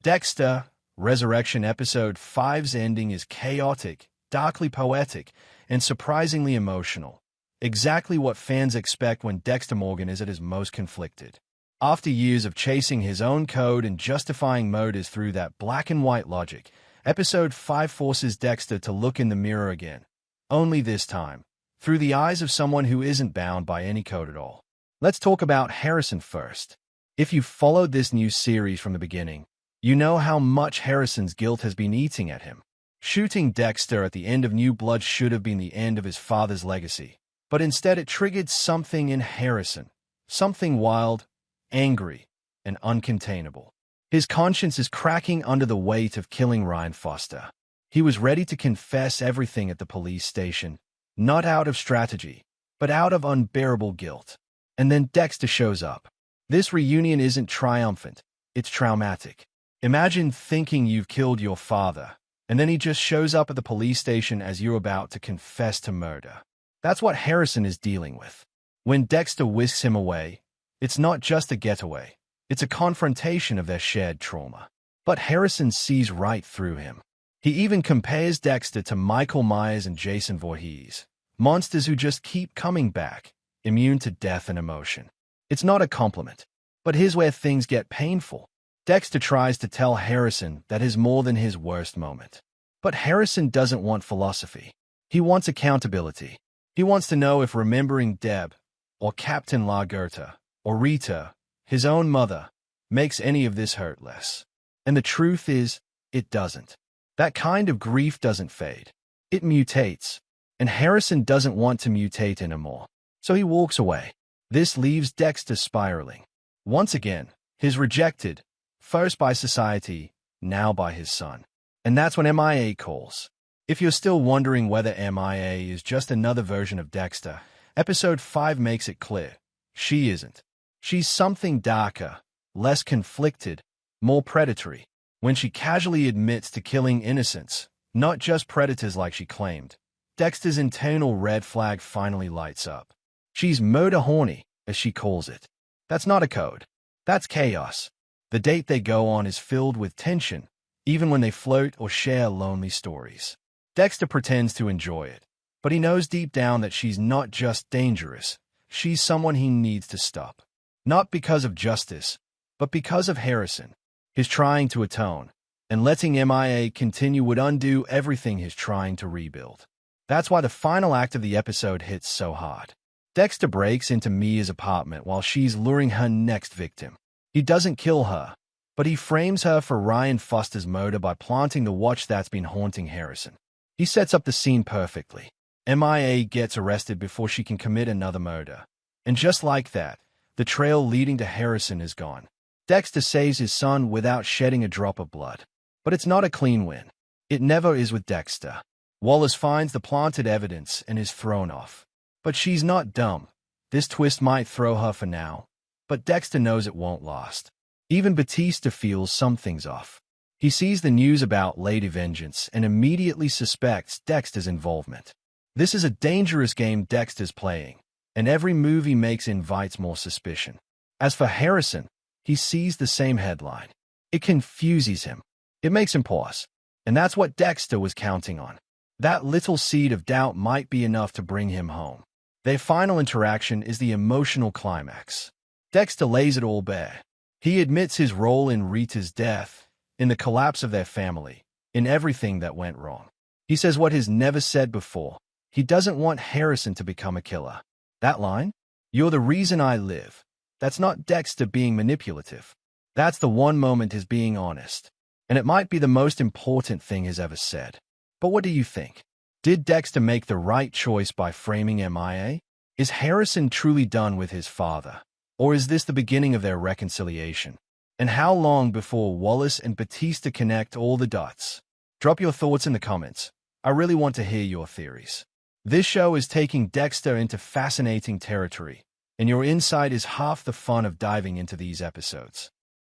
Dexter Resurrection Episode 5's ending is chaotic, darkly poetic, and surprisingly emotional. Exactly what fans expect when Dexter Morgan is at his most conflicted. After years of chasing his own code and justifying motives through that black-and-white logic, Episode 5 forces Dexter to look in the mirror again. Only this time, through the eyes of someone who isn't bound by any code at all. Let's talk about Harrison first. If you've followed this new series from the beginning, you know how much Harrison's guilt has been eating at him. Shooting Dexter at the end of New Blood should have been the end of his father's legacy, but instead it triggered something in Harrison, something wild, angry, and uncontainable. His conscience is cracking under the weight of killing Ryan Foster. He was ready to confess everything at the police station, not out of strategy, but out of unbearable guilt. And then Dexter shows up. This reunion isn't triumphant, it's traumatic. Imagine thinking you've killed your father, and then he just shows up at the police station as you're about to confess to murder. That's what Harrison is dealing with. When Dexter whisks him away, it's not just a getaway, it's a confrontation of their shared trauma. But Harrison sees right through him. He even compares Dexter to Michael Myers and Jason Voorhees, monsters who just keep coming back, immune to death and emotion. It's not a compliment, but here's where things get painful. Dexter tries to tell Harrison that is more than his worst moment. But Harrison doesn't want philosophy. He wants accountability. He wants to know if remembering Deb, or Captain Lagerta, or Rita, his own mother, makes any of this hurt less. And the truth is, it doesn't. That kind of grief doesn't fade. It mutates. And Harrison doesn't want to mutate anymore. So he walks away. This leaves Dexter spiraling. Once again, he's rejected, first by society, now by his son. And that's when MIA calls. If you're still wondering whether MIA is just another version of Dexter, Episode 5 makes it clear. She isn't. She's something darker, less conflicted, more predatory. When she casually admits to killing innocents, not just predators like she claimed, Dexter's internal red flag finally lights up. She's murder horny, as she calls it. That's not a code. That's chaos. The date they go on is filled with tension, even when they flirt or share lonely stories. Dexter pretends to enjoy it, but he knows deep down that she's not just dangerous, she's someone he needs to stop. Not because of justice, but because of Harrison. He's trying to atone, and letting MIA continue would undo everything he's trying to rebuild. That's why the final act of the episode hits so hard. Dexter breaks into Mia's apartment while she's luring her next victim. He doesn't kill her, but he frames her for Ryan Foster's murder by planting the watch that's been haunting Harrison. He sets up the scene perfectly. MIA gets arrested before she can commit another murder. And just like that, the trail leading to Harrison is gone. Dexter saves his son without shedding a drop of blood. But it's not a clean win. It never is with Dexter. Wallace finds the planted evidence and is thrown off. But she's not dumb. This twist might throw her for now, but Dexter knows it won't last. Even Batista feels something's off. He sees the news about Lady Vengeance and immediately suspects Dexter's involvement. This is a dangerous game Dexter's playing, and every move he makes invites more suspicion. As for Harrison, he sees the same headline. It confuses him. It makes him pause. And that's what Dexter was counting on. That little seed of doubt might be enough to bring him home. Their final interaction is the emotional climax. Dexter lays it all bare. He admits his role in Rita's death, in the collapse of their family, in everything that went wrong. He says what he's never said before. He doesn't want Harrison to become a killer. That line, "You're the reason I live," that's not Dexter being manipulative. That's the one moment he's being honest. And it might be the most important thing he's ever said. But what do you think? Did Dexter make the right choice by framing MIA? Is Harrison truly done with his father? Or is this the beginning of their reconciliation? And how long before Wallace and Batista connect all the dots? Drop your thoughts in the comments. I really want to hear your theories. This show is taking Dexter into fascinating territory, and your insight is half the fun of diving into these episodes.